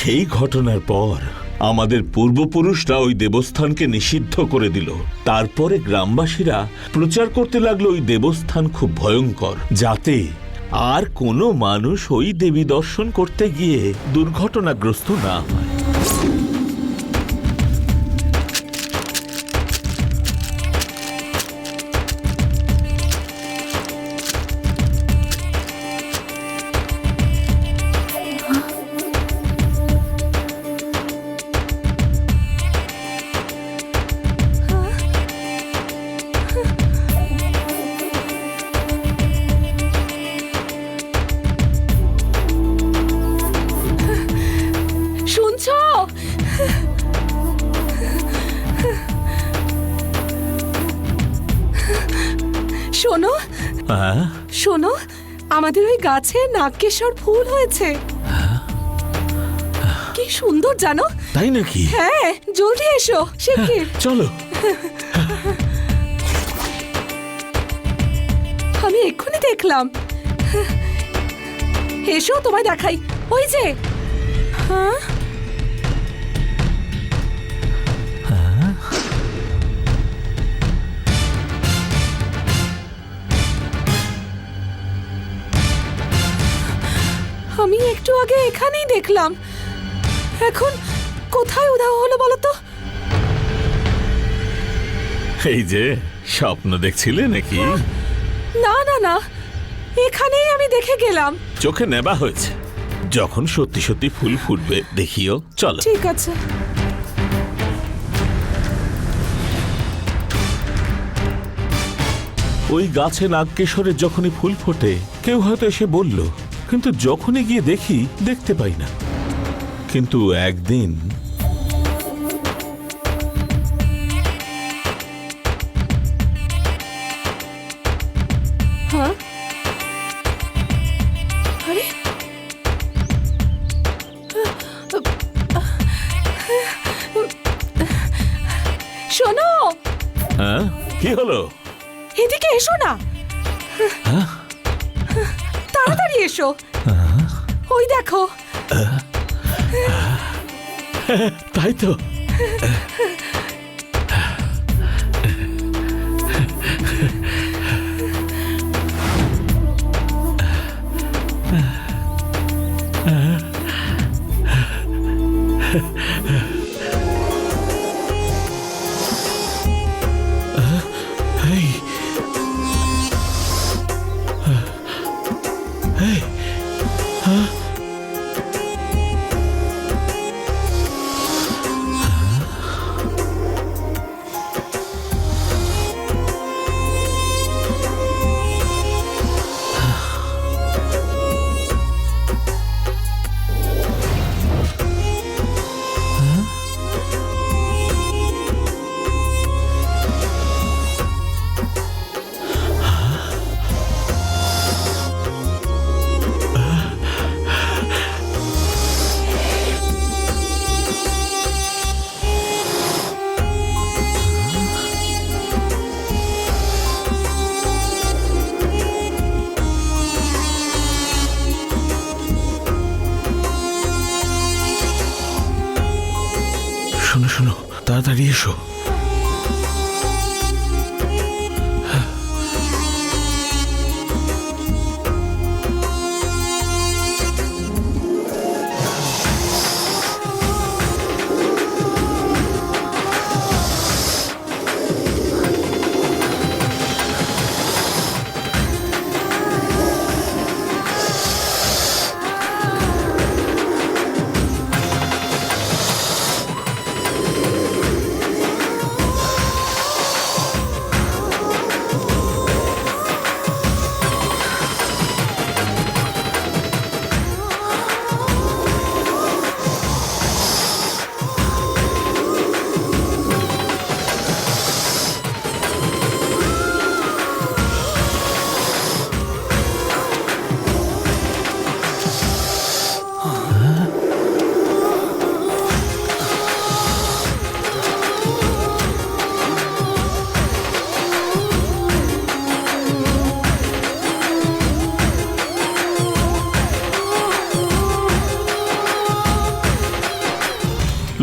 সেই ঘটনার পর আমাদের পূর্বপুরুষরা ওই দেবস্থানকে নিষিদ্ধ করে দিল। তারপরে গ্রামবাসীরা প্রচার করতে লাগলো ওই দেবস্থান খুব ভয়ঙ্কর, যাতে আর কোনো মানুষ ওই দেবী দর্শন করতে গিয়ে দুর্ঘটনাগ্রস্ত না হয়। শুনছো? শোনো হ্যাঁ, শোনো, আমাদের ওই গাছে নাগকেশর ফুল হয়েছে। কি সুন্দর জানো? তাই নাকি? হ্যাঁ, জলদি এসো শিগগির। চলো। আমি এক্ষুনি দেখলাম। এসো তোমায় দেখাই। ওই যে। হ্যাঁ, আমি একটু আগে এখানেই দেখলাম। এখন কোথায় উধাও হলো বলো তো? এই যে স্বপ্ন দেখছিলে নাকি? না না না, এখানেই আমি দেখে গেলাম। চোখে নেবা হয়েছে। যখন সত্যি সত্যি ফুল ফুটবে দেখিও। চলো। ঠিক আছে। ওই গাছে নাগকেশরের যখনই ফুল ফোটে কেউ হয়তো এসে বলল, কিন্তু যখনই গিয়ে দেখি দেখতে পাই না। কিন্তু একদিন হ্যাঁ, আরে শোনো, হ্যাঁ, কি হলো? এদিকে এসো না। তাড়াতাড়ি এসো। ওই দেখো। তাই তো। Hey. Hey. Huh?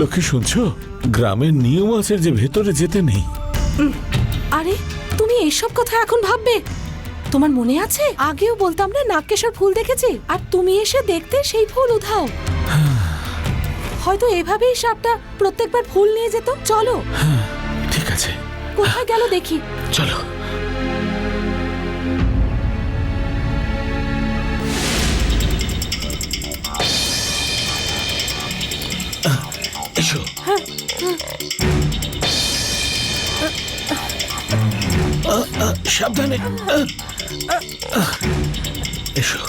লক্ষ্মী শুনছো, গ্রামের নিয়ম আছে যে ভেতরে যেতে নেই। আরে তুমি এইসব কথা এখন ভাববে? তোমার মনে আছে আগেও বলতাম না নাগকেশর ফুল দেখেছি, আর তুমি এসে দেখতে সেই ফুল উধাও। হয়তো এভাবেই সাপটা প্রত্যেকবার ফুল নিয়ে যেত। চলো। ঠিক আছে, কোথায় গেল দেখি। চলো। এসো। সাবধানে। এসো।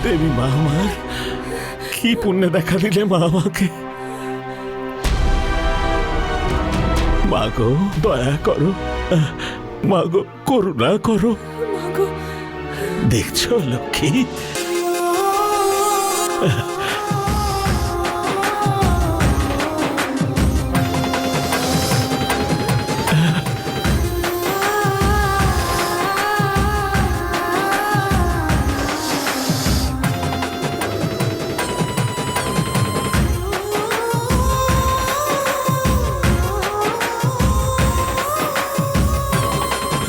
দেবী মা আমার, কি পুণ্যে দেখা দিলে মা আমাকে। মা গো দয়া করো, মা গো করুণা করো। দেখছো লক্ষ্মী,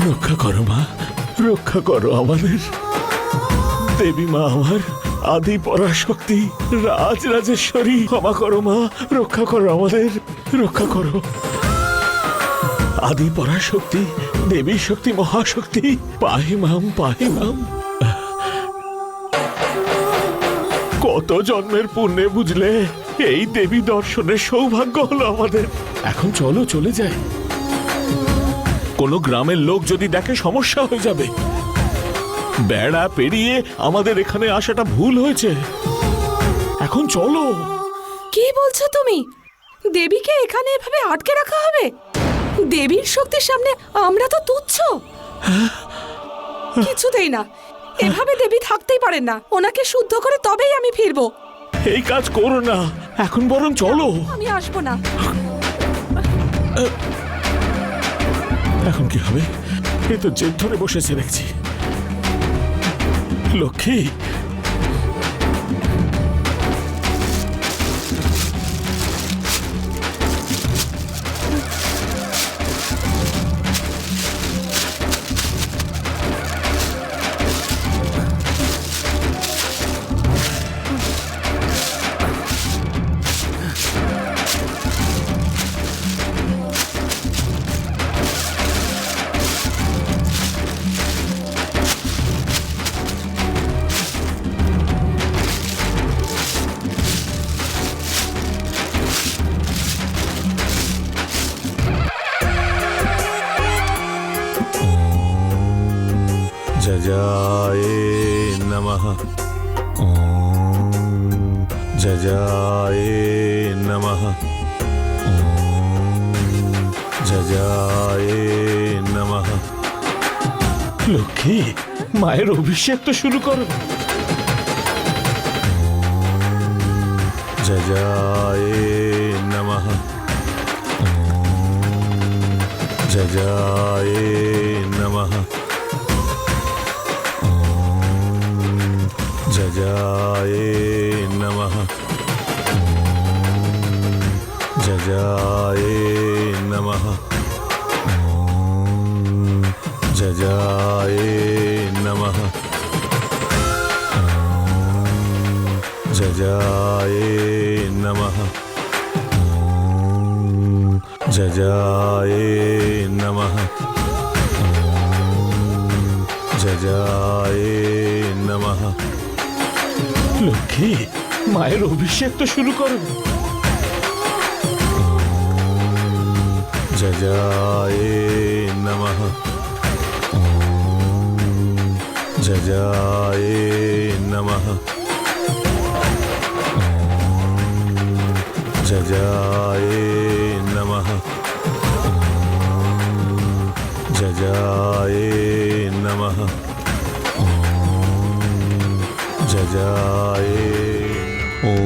রক্ষা করো মা, রক্ষা করো আমাদের। দেবী মা আমার, আদি পরাশক্তি, রাজরাজেশ্বরী, ক্ষমা করো মা, রক্ষা করো আমাদের, রক্ষা করো। আদি পরাশক্তি, দেবী শক্তি, মহাশক্তি, পাহি মাম, পাহি মাম। কত জন্মের পুণ্যে বুঝলে এই দেবী দর্শনের সৌভাগ্য হলো আমাদের। এখন চলো চলে যাই, কোনো গ্রামের লোক যদি দেখে সমস্যা হয়ে যাবে। বেড়া পেরিয়ে আমাদের এখানে আসাটা ভুল হয়েছে, এখন চলো। কি বলছো তুমি? দেবীকে এখানে এভাবে আটকে রাখা হবে? দেবীর শক্তির সামনে আমরা তো তুচ্ছ। কিছুতেই না, এভাবে দেবী থাকতেই পারেন না। ওনাকে শুদ্ধ করে তবেই আমি ফিরবো। এই কাজ করো না, এখন বরং চলো। আমি আসবো না। এখন কি হবে? এ তো জেদ ধরে বসেছে দেখছি। লক্ষ্মী, जजाये नमः। ओम जजाये नमः। ओम जजाये नमः। লক্ষ্মী, মায়ের অভিষেক তো শুরু করো। ওম জজায়ে নমঃ। ওম জজায়ে নমঃ। जजाये नमः। जजाय नमः। ॐ जजाय नमः। ॐ जजाय नमः। ॐ जजाय नमः। ॐ जजाय नमः। লক্ষ্মী, মায়ের অভিষেক তো শুরু করো। जजाय नमः। ॐ जजाय नमः। ॐ जजाय नमः। ॐ जजाय नमः। ॐ जजाय। ॐ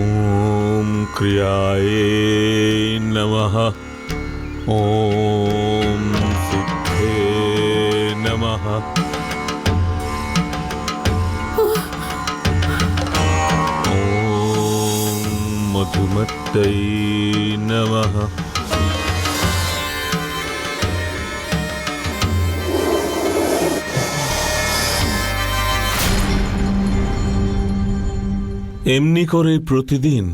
क्रियाय नमः। ॐ सिद्धे नमः। ॐ मधुमत्तै नमः। এমনি করে প্রতিদিন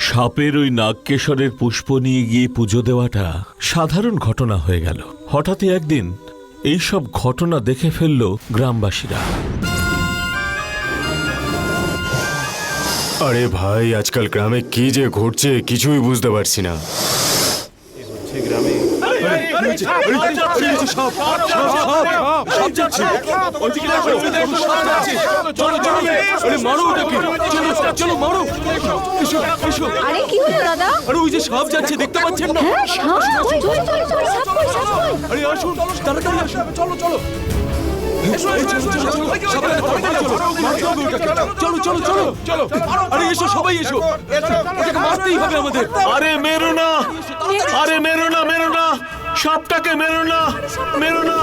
সাপের ওই নাগকেশরের পুষ্প নিয়ে গিয়ে পুজো দেওয়াটা সাধারণ ঘটনা হয়ে গেল। হঠাৎই একদিন এইসব ঘটনা দেখে ফেলল গ্রামবাসীরা। আরে ভাই, আজকাল গ্রামে কি যে ঘটছে কিছুই বুঝতে পারছি না। আরে কি হলো দাদা? আরে ওই যে সাপ যাচ্ছে, দেখতে পাচ্ছেন না? হ্যাঁ, সাপ! চলো, চলো, চলো, সাপ কই, সাপ কই? আরে আসুন, তাড়াতাড়ি আসুন। চলো চলো চলো চলো চলো। আরে এসো, সবাই এসো, ওটাকে মারতেই হবে আমাদের। আরে মেরো না, আরে মেরো না, মেরো না, সাপটাকে মেরো না, মেরো না।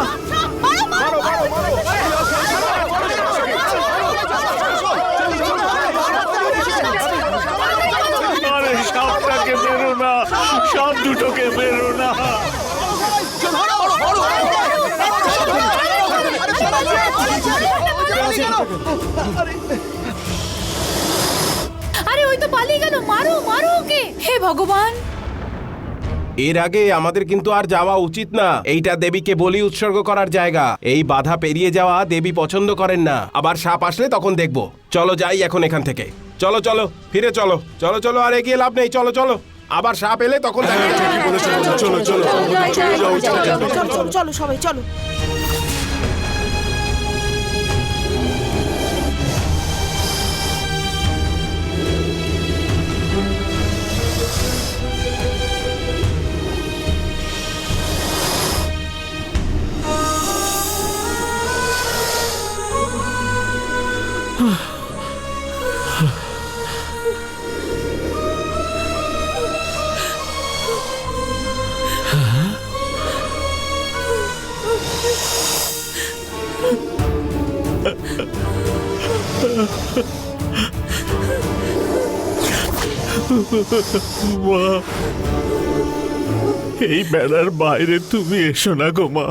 আরে সাপটাকে মেরো না, সাপ দুটোকে মেরো না। আরে ওই তো পালিয়ে গেল, মারো মারো ওকে। হে ভগবান! এর আগে আমাদের কিন্তু আর যাওয়া উচিত না। এইটা দেবীকে বলি উৎসর্গ করার জায়গা। এই বাধা পেরিয়ে যাওয়া দেবী পছন্দ করেন না। আবার সাপ আসলে তখন দেখবো। চলো যাই এখন এখান থেকে। চলো চলো, ফিরে চলো। চলো চলো, আর এগিয়ে লাভ নেই। চলো চলো, আবার সাপ এলে তখন চলো চলো। চলো সবাই চলো। মা, এই বেড়ার বাইরে তুমি এসো না গো মা।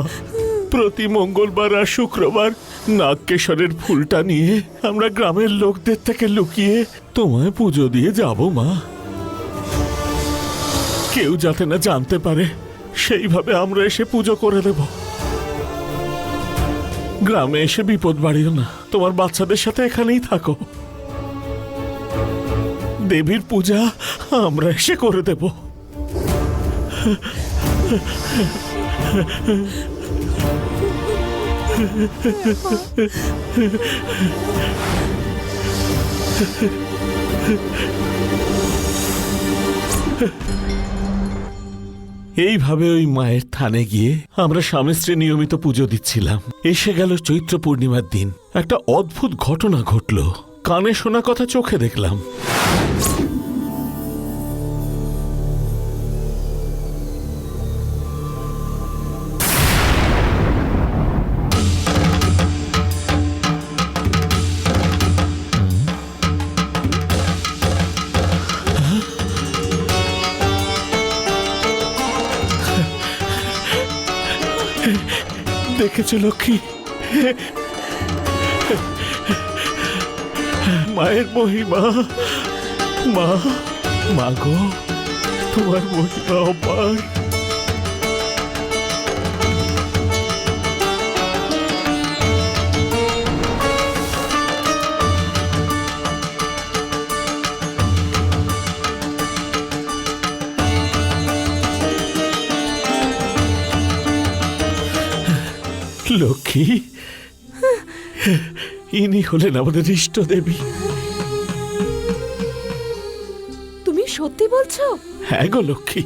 প্রতি মঙ্গলবার আর শুক্রবার নাগকেশরের ফুলটা নিয়ে আমরা গ্রামের লোকদের থেকে লুকিয়ে তোমায় পুজো দিয়ে যাব মা। কেউ যাতে না জানতে পারে, সেইভাবে আমরা এসে পুজো করে দেব। গ্রামে এসে বিপদ বাড়িও না, তোমার বাচ্চাদের সাথে এখানেই থাকো। দেবীর পূজা আমরা এসে করে দেব। এইভাবে ওই মায়ের থানে গিয়ে আমরা স্বামী স্ত্রী নিয়মিত পুজো দিচ্ছিলাম। এসে গেল চৈত্র পূর্ণিমার দিন। একটা অদ্ভুত ঘটনা ঘটলো। কানে শোনা কথা চোখে দেখলাম। দেখেছো লক্ষ্মী, মায়ের মহিমা। মা, মা গো, তোমার মহিমা অপার। লক্ষ্মী, ইনি হলেন আমাদের ইষ্ট দেবী। তুমি সত্যি বলছো? হ্যাঁ গো লক্ষ্মী,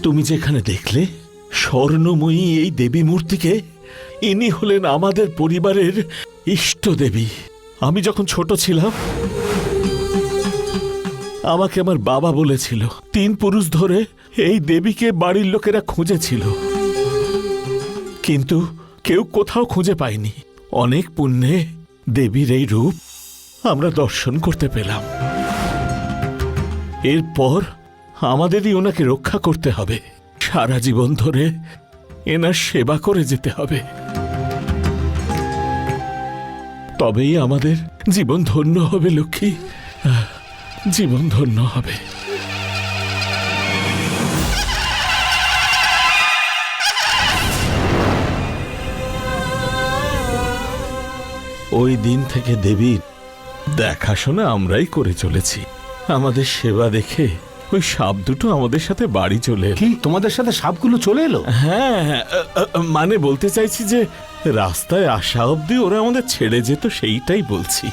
তুমি যেখানে দেখলে স্বর্ণময়ী এই দেবী মূর্তিকে, ইনি হলেন আমাদের পরিবারের ইষ্ট দেবী। আমি যখন ছোট ছিলাম, আমাকে আমার বাবা বলেছিল 3 পুরুষ ধরে এই দেবীকে বাড়ির লোকেরা খুঁজেছিল, কিন্তু কেউ কোথাও খুঁজে পায়নি। অনেক পুণ্যে দেবীর এই রূপ আমরা দর্শন করতে পেলাম। এরপর আমাদেরই ওনাকে রক্ষা করতে হবে, সারা জীবন ধরে এনার সেবা করে যেতে হবে, তবেই আমাদের জীবন ধন্য হবে লক্ষ্মী, জীবন ধন্য হবে। ওই দিন থেকে দেবীর দেখাশোনা আমরাই করে চলেছি। আমাদের সেবা দেখে ওই সাপ দুটো আমাদের সাথে বাড়ি চলে এলো। কি তোমাদের সাথে সাপগুলো চলে এলো? হ্যাঁ, মানে বলতে চাইছি যে রাস্তায় আসা অবধি ওরা আমাদের ছেড়ে যেত, সেইটাই বলছি।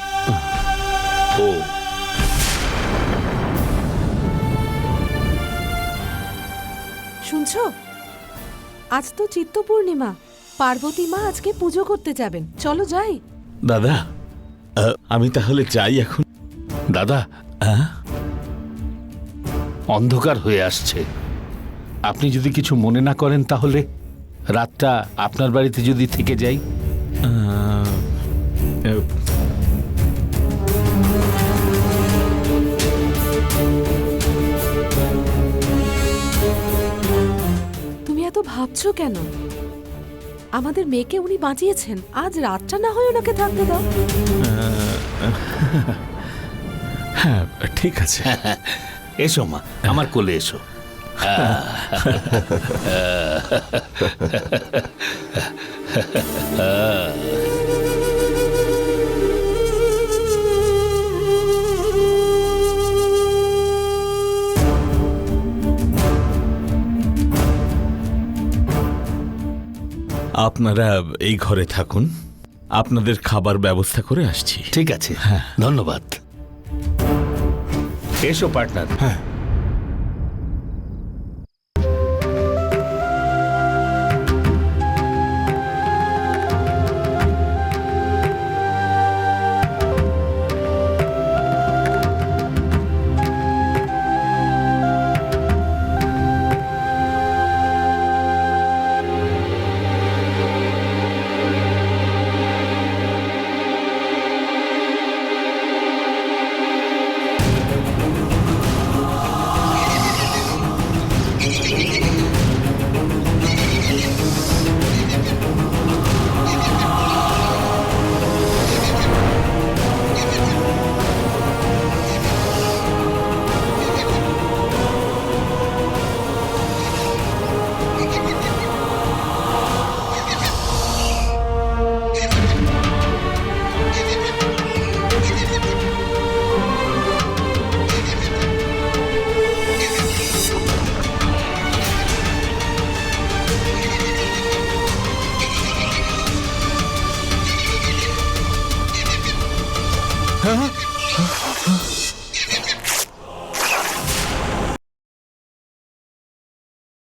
ও, শুনছো, আজ তো চিত্ত পূর্ণিমা, পার্বতী মা আজকে পুজো করতে যাবেন, চলো যাই। দাদা, আমি তাহলে যাই এখন। দাদা, অন্ধকার হয়ে আসছে। আপনি যদি কিছু মনে না করেন তাহলে রাতটা আপনার বাড়িতে যদি থেকে যাই। তুমি এত ভাবছো কেন? আমাদের মেয়েকে উনি বাঁচিয়েছেন, আজ রাতটা না হয় ওনাকে থাকতে দাও। হ্যাঁ, ঠিক আছে। এসো মা, আমার কোলে এসো। আপনারা এই ঘরে থাকুন, আপনাদের খাবার ব্যবস্থা করে আসছি। ঠিক আছে, ধন্যবাদ। এসো পার্টনার। হ্যাঁ